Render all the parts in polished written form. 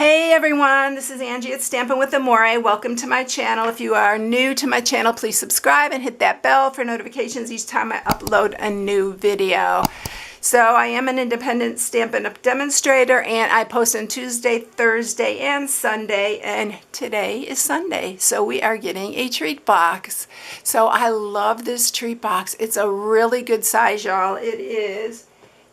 Hey everyone, this is Angie at Stampin' with Amore. Welcome to my channel. If you are new to my channel, please subscribe and hit that bell for notifications each time I upload a new video. So I am an independent Stampin' Up demonstrator, and I post on Tuesday, Thursday, and Sunday, and today is Sunday. So we are getting a treat box. So I love this treat box. It's a really good size, y'all. It is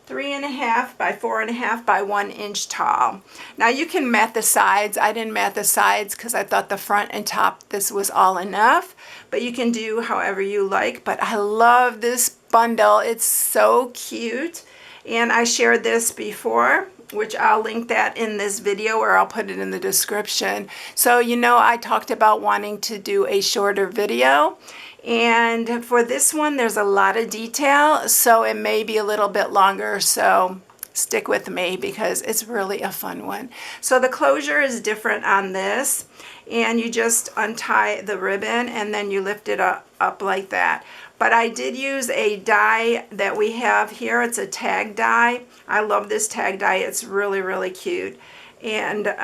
3.5 by 4.5 by 1 inch tall. Now you can mat the sides. I didn't mat the sides because I thought the front and top, this was all enough, but you can do however you like. But I love this bundle. It's so cute, and I shared this before, which I'll link that in this video, or I'll put it in the description. So you know, I talked about wanting to do a shorter video, and for this one there's a lot of detail, so it may be a little bit longer, so stick with me because it's really a fun one. So the closure is different on this, and you just untie the ribbon and then you lift it up like that. But I did use a die that we have here. It's a tag die. I love this tag die. It's really cute. And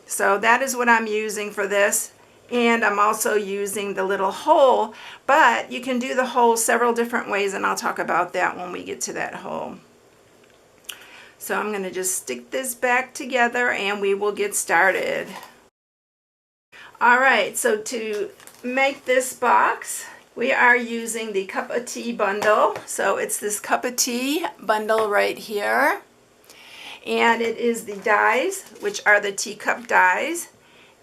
so that is what I'm using for this. And I'm also using the little hole, but you can do the hole several different ways, and I'll talk about that when we get to that hole. So I'm going to just stick this back together and we will get started. Alright, so to make this box, we are using the Cup of Tea bundle. So it's this Cup of Tea bundle right here. And it is the dies, which are the teacup dies.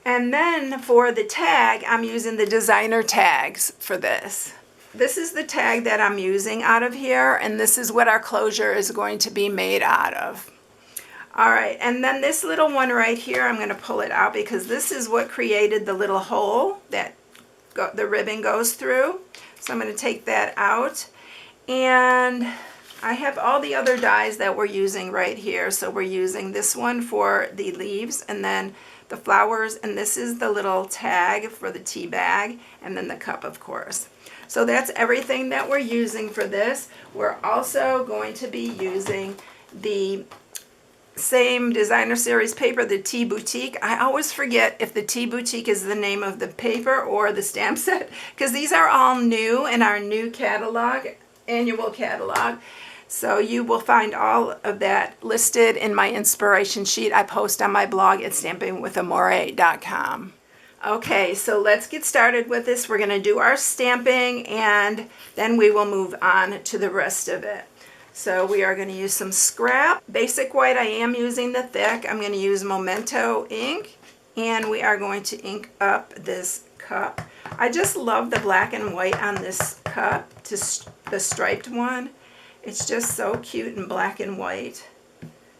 And then for the tag, I'm using the designer tags for this. This is the tag that I'm using out of here, and this is what our closure is going to be made out of. Alright, and then this little one right here, I'm going to pull it out because this is what created the little hole that the ribbon goes through. So I'm going to take that out, and I have all the other dies that we're using right here. So we're using this one for the leaves, and then the flowers, and this is the little tag for the tea bag, and then the cup, of course. So that's everything that we're using for this. We're also going to be using the same designer series paper, the Tea Boutique. I always forget if the Tea Boutique is the name of the paper or the stamp set, because these are all new in our new catalog, annual catalog. So you will find all of that listed in my inspiration sheet I post on my blog at StampingWithAmore.com. Okay, so let's get started with this. We're going to do our stamping, and then we will move on to the rest of it. So we are going to use some scrap. Basic white, I am using the thick. I'm going to use Memento ink, and we are going to ink up this cup. I just love the black and white on this cup, the striped one. It's just so cute in black and white.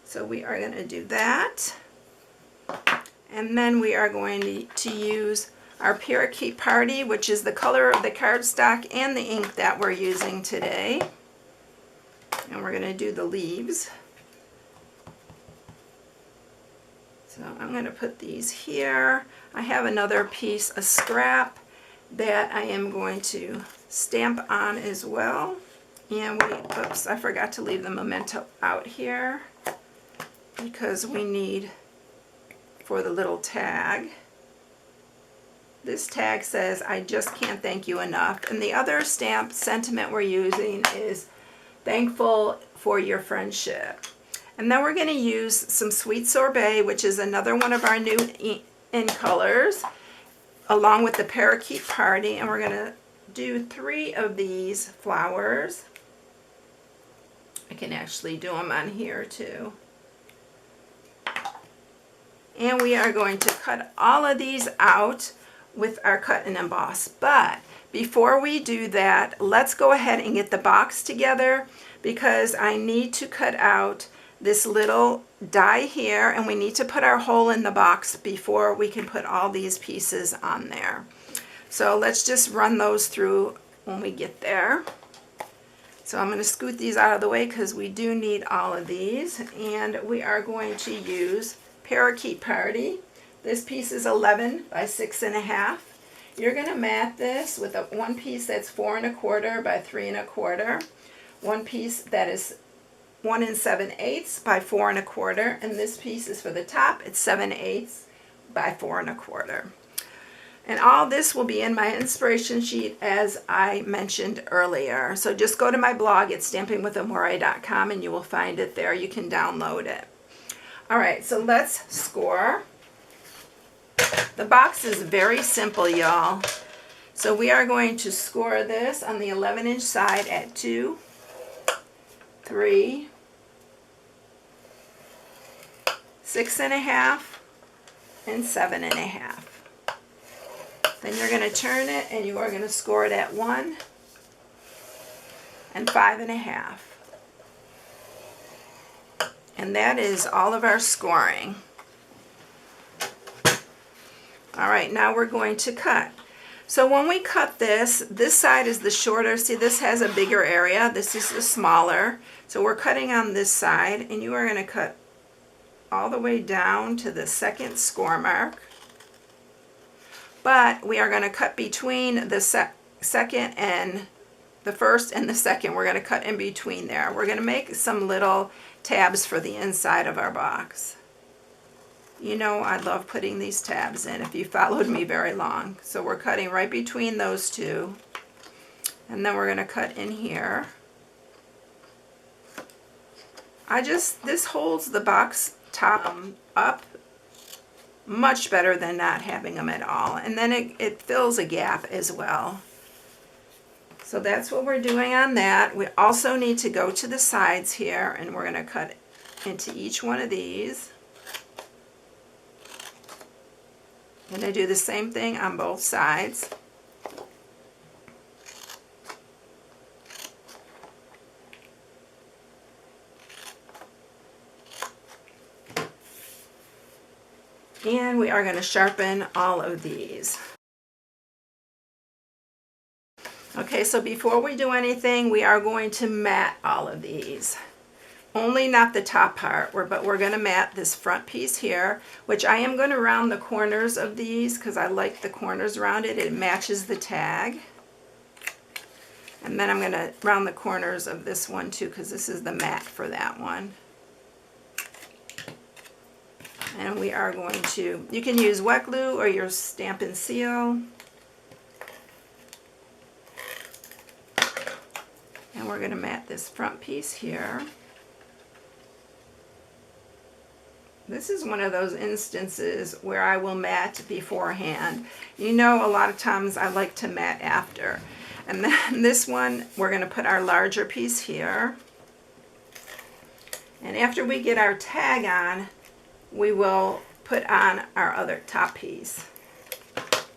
So we are going to do that. And then we are going to use our Parakeet Party, which is the color of the cardstock and the ink that we're using today. And we're going to do the leaves. So I'm going to put these here. I have another piece of scrap that I am going to stamp on as well. And oops, I forgot to leave the Memento out here because we need for the little tag. This tag says, "I just can't thank you enough." And the other stamp sentiment we're using is "Thankful for your friendship." And then we're going to use some Sweet Sorbet, which is another one of our new in colors, along with the Parakeet Party. And we're going to do 3 of these flowers. I can actually do them on here too. And we are going to cut all of these out with our cut and emboss. But before we do that, let's go ahead and get the box together, because I need to cut out this little die here, and we need to put our hole in the box before we can put all these pieces on there. So let's just run those through when we get there. So I'm going to scoot these out of the way because we do need all of these, and we are going to use Parakeet Party. This piece is 11 by 6.5. You're going to mat this with one piece that's 4 1/4 by 3 1/4, one piece that is 1 7/8 by 4 1/4, and this piece is for the top. It's 7/8 by 4 1/4. And all this will be in my inspiration sheet as I mentioned earlier. So just go to my blog at stampingwithamore.com and you will find it there. You can download it. All right, so let's score. The box is very simple, y'all. So we are going to score this on the 11-inch side at 2, 3, 6.5, and 7.5. Then you're going to turn it and you are going to score it at 1 and 5.5. And that is all of our scoring. All right, now we're going to cut. So when we cut this side is the shorter. See, this has a bigger area. This is the smaller. So we're cutting on this side, and you are going to cut all the way down to the second score mark. But we are going to cut between the second and the first and the second. We're going to cut in between there. We're going to make some little tabs for the inside of our box. You know I love putting these tabs in if you followed me very long. So we're cutting right between those two. And then we're going to cut in here. This holds the box top up much better than not having them at all. And then it fills a gap as well. So that's what we're doing on that. We also need to go to the sides here, and we're going to cut into each one of these. I'm going to do the same thing on both sides. And we are going to sharpen all of these. Okay, so before we do anything, we are going to mat all of these. Only not the top part, but we're going to mat this front piece here, which I am going to round the corners of these because I like the corners rounded. It matches the tag. And then I'm going to round the corners of this one too because this is the mat for that one. And we are going to, you can use wet glue or your Stampin' Seal. And we're going to mat this front piece here. This is one of those instances where I will mat beforehand. You know, a lot of times I like to mat after. And then this one, we're going to put our larger piece here. And after we get our tag on, we will put on our other top piece.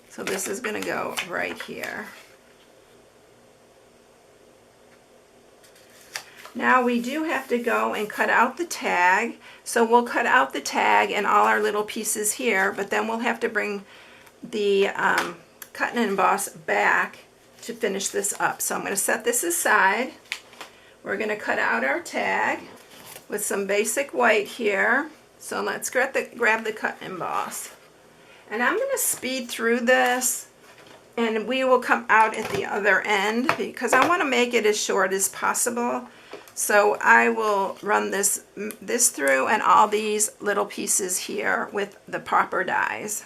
So this is going to go right here. Now we do have to go and cut out the tag. So we'll cut out the tag and all our little pieces here, but then we'll have to bring the cut and emboss back to finish this up. So I'm going to set this aside. We're going to cut out our tag with some basic white here. So let's grab the cut and emboss. And I'm going to speed through this, and we will come out at the other end because I want to make it as short as possible. So I will run this through and all these little pieces here with the proper dies.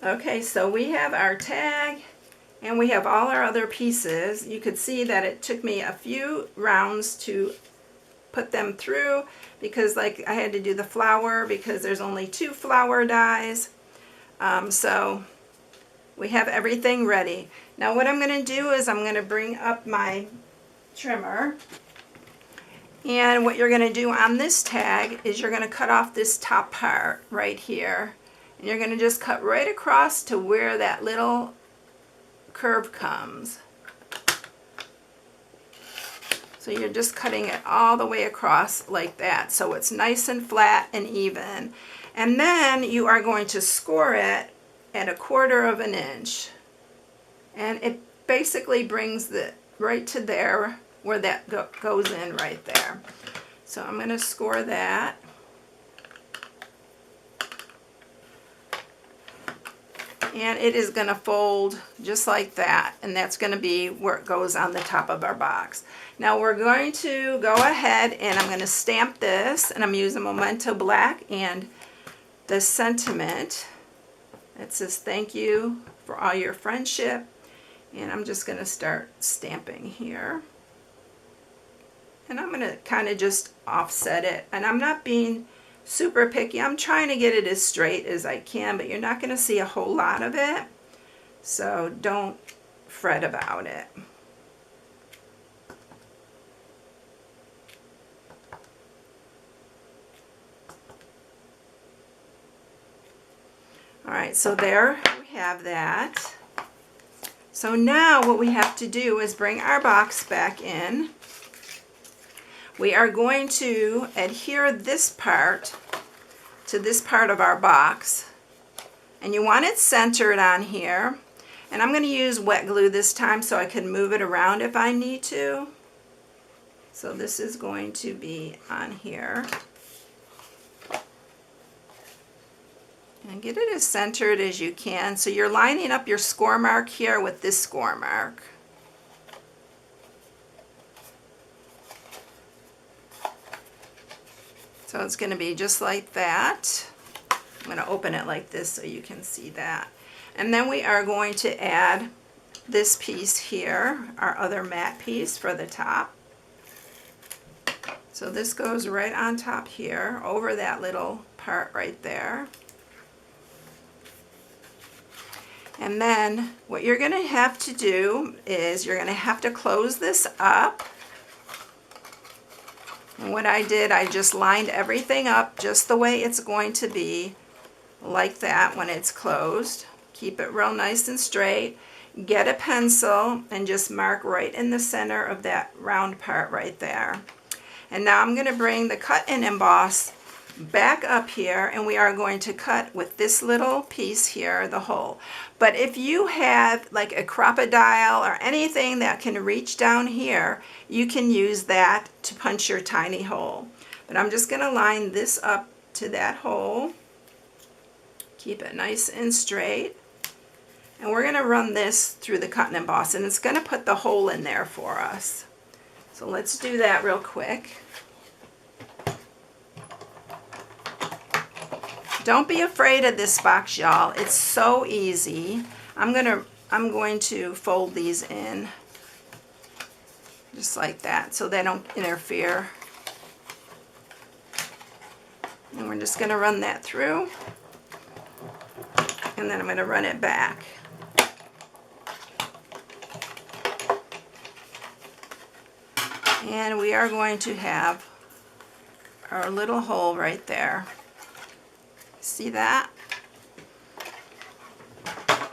Okay, so we have our tag and we have all our other pieces. You could see that it took me a few rounds to put them through because like I had to do the flower because there's only 2 flower dies. So we have everything ready. Now what I'm going to do is I'm going to bring up my trimmer, and what you're going to do on this tag is you're going to cut off this top part right here. And you're going to just cut right across to where that little curve comes. So you're just cutting it all the way across like that. So it's nice and flat and even. And then you are going to score it at 1/4 of an inch. And it basically brings it right to there where that goes in right there. So I'm going to score that. And it is going to fold just like that, and that's going to be where it goes on the top of our box. Now we're going to go ahead and I'm going to stamp this, and I'm using Memento Black and the sentiment. It says thank you for all your friendship, and I'm just going to start stamping here. And I'm going to kind of just offset it, and I'm not being super picky. I'm trying to get it as straight as I can, but you're not going to see a whole lot of it, so don't fret about it. Alright, so there we have that. So now what we have to do is bring our box back in. We are going to adhere this part to this part of our box, and you want it centered on here, and I'm going to use wet glue this time so I can move it around if I need to. So this is going to be on here, and get it as centered as you can. So you're lining up your score mark here with this score mark. So it's going to be just like that. I'm going to open it like this so you can see that. And then we are going to add this piece here, our other matte piece for the top. So this goes right on top here, over that little part right there. And then what you're going to have to do is you're going to have to close this up. And what I did, I just lined everything up just the way it's going to be, like that when it's closed. Keep it real nice and straight. Get a pencil and just mark right in the center of that round part right there. And now I'm going to bring the cut and emboss back up here, and we are going to cut with this little piece here, the hole. But if you have like a crocodile or anything that can reach down here, you can use that to punch your tiny hole. But I'm just going to line this up to that hole. Keep it nice and straight. And we're going to run this through the cut and emboss, and it's going to put the hole in there for us. So let's do that real quick. Don't be afraid of this box, y'all. It's so easy. I'm going to fold these in just like that so they don't interfere. And we're just going to run that through, and then I'm going to run it back. And we are going to have our little hole right there. See that?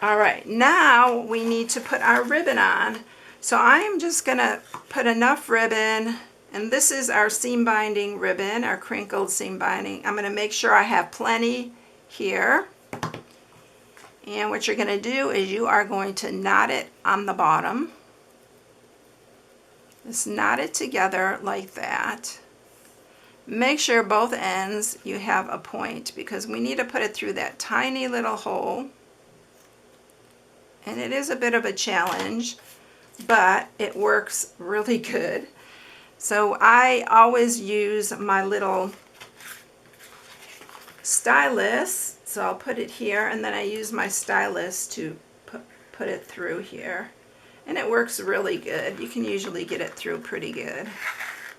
All right, now we need to put our ribbon on. So I am just going to put enough ribbon, and this is our seam binding ribbon, our crinkled seam binding. I'm going to make sure I have plenty here. And what you're going to do is you are going to knot it on the bottom. Just knot it together like that. Make sure both ends you have a point, because we need to put it through that tiny little hole. And it is a bit of a challenge, but it works really good. So I always use my little stylus. So I'll put it here, and then I use my stylus to put it through here. And it works really good. You can usually get it through pretty good,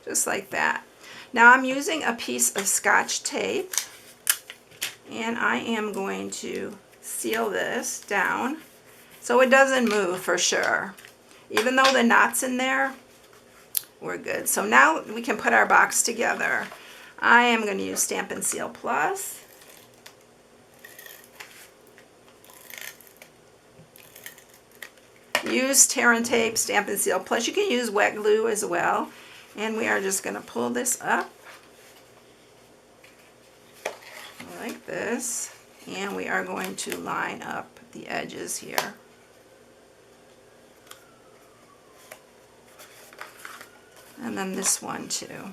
just like that. Now I'm using a piece of Scotch tape, and I am going to seal this down so it doesn't move for sure. Even though the knot's in there, we're good. So now we can put our box together. I am going to use Stampin' Seal Plus. Use tear and tape, Stampin' Seal Plus. You can use wet glue as well. And we are just going to pull this up like this, and we are going to line up the edges here. And then this one too.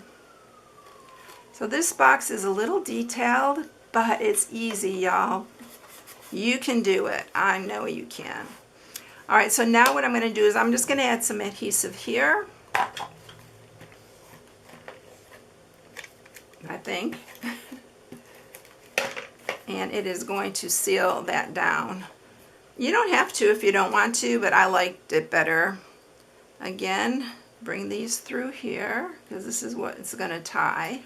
So this box is a little detailed, but it's easy, y'all. You can do it. I know you can. All right, so now what I'm going to do is I'm just going to add some adhesive here. I think. And it is going to seal that down. You don't have to if you don't want to, but I liked it better. Again, bring these through here because this is what it's going to tie.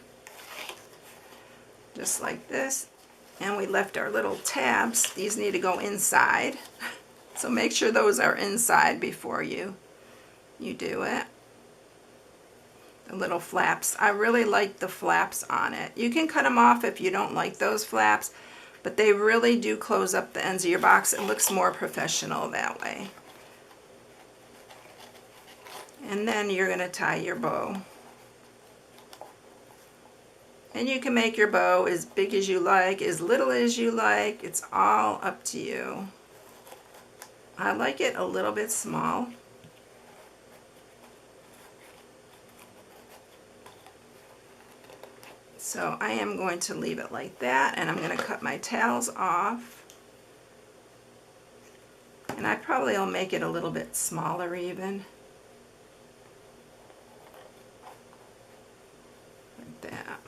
Just like this. And we left our little tabs. These need to go inside. So make sure those are inside before you do it. The little flaps. I really like the flaps on it. You can cut them off if you don't like those flaps, but they really do close up the ends of your box. It looks more professional that way. And then you're going to tie your bow. And you can make your bow as big as you like, as little as you like. It's all up to you. I like it a little bit small. So I am going to leave it like that, and I'm going to cut my tails off. And I probably will make it a little bit smaller even. Like that.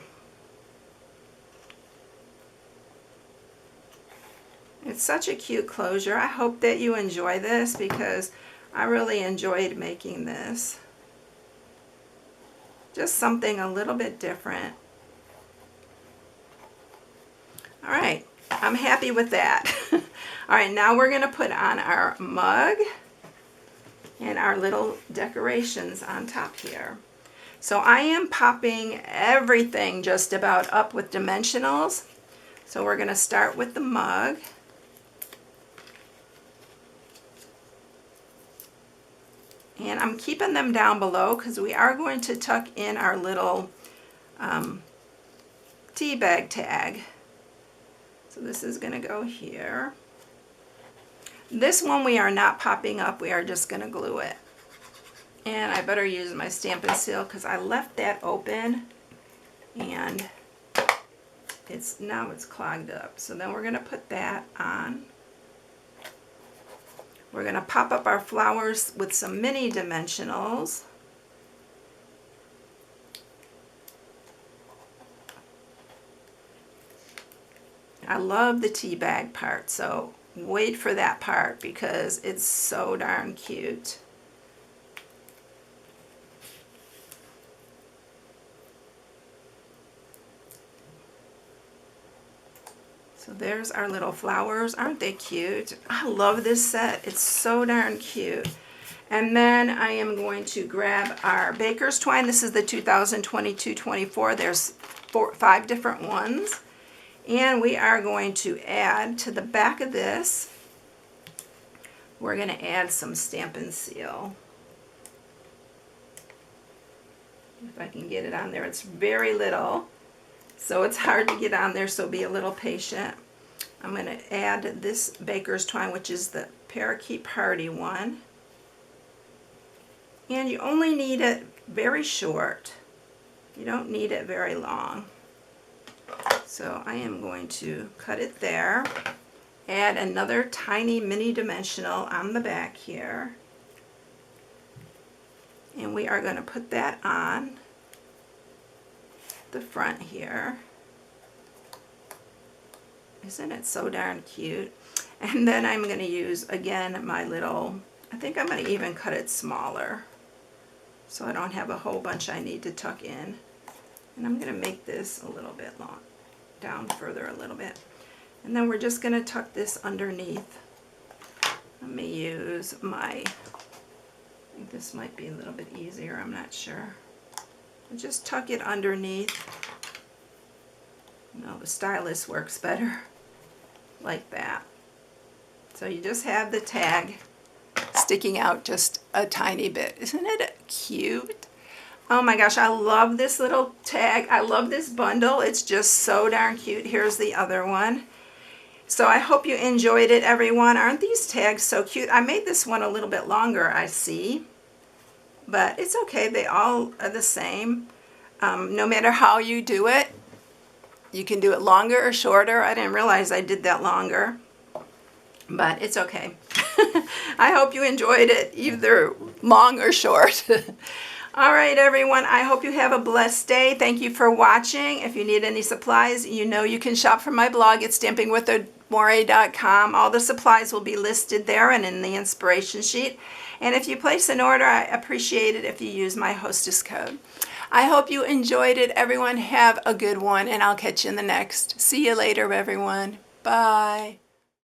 It's such a cute closure. I hope that you enjoy this because I really enjoyed making this. Just something a little bit different. All right, I'm happy with that. All right, now we're going to put on our mug and our little decorations on top here. So I am popping everything just about up with dimensionals. So we're going to start with the mug. And I'm keeping them down below because we are going to tuck in our little tea bag tag. So this is going to go here. This one we are not popping up, we are just going to glue it. And I better use my Stampin' Seal because I left that open and now it's clogged up. So then we're going to put that on. We're going to pop up our flowers with some mini dimensionals. I love the tea bag part, so wait for that part because it's so darn cute. So there's our little flowers. Aren't they cute? I love this set. It's so darn cute. And then I am going to grab our baker's twine. This is the 2022-24. There's 5 different ones. And we are going to add to the back of this, we're going to add some Stampin' Seal. If I can get it on there. It's very little, so it's hard to get on there, so be a little patient. I'm going to add this baker's twine, which is the Parakeet Party one. And you only need it very short. You don't need it very long. So I am going to cut it there, add another tiny mini dimensional on the back here, and we are going to put that on the front here. Isn't it so darn cute? And then I'm going to use again my little, I think I'm going to even cut it smaller so I don't have a whole bunch I need to tuck in. And I'm going to make this a little bit long, down further a little bit. And then we're just going to tuck this underneath. Let me use my, I think this might be a little bit easier, I'm not sure. I'll just tuck it underneath. No, the stylus works better like that. So you just have the tag sticking out just a tiny bit. Isn't it cute? Oh my gosh, I love this little tag. I love this bundle. It's just so darn cute. Here's the other one. So I hope you enjoyed it, everyone. Aren't these tags so cute? I made this one a little bit longer, I see. but it's okay. They all are the same. No matter how you do it, you can do it longer or shorter. I didn't realize I did that longer, but it's okay. I hope you enjoyed it, either long or short. All right, everyone, I hope you have a blessed day. Thank you for watching. If you need any supplies, you know you can shop from my blog at stampingwithamore.com. All the supplies will be listed there and in the inspiration sheet. And if you place an order, I appreciate it if you use my hostess code. I hope you enjoyed it, everyone. Have a good one, and I'll catch you in the next. See you later, everyone. Bye.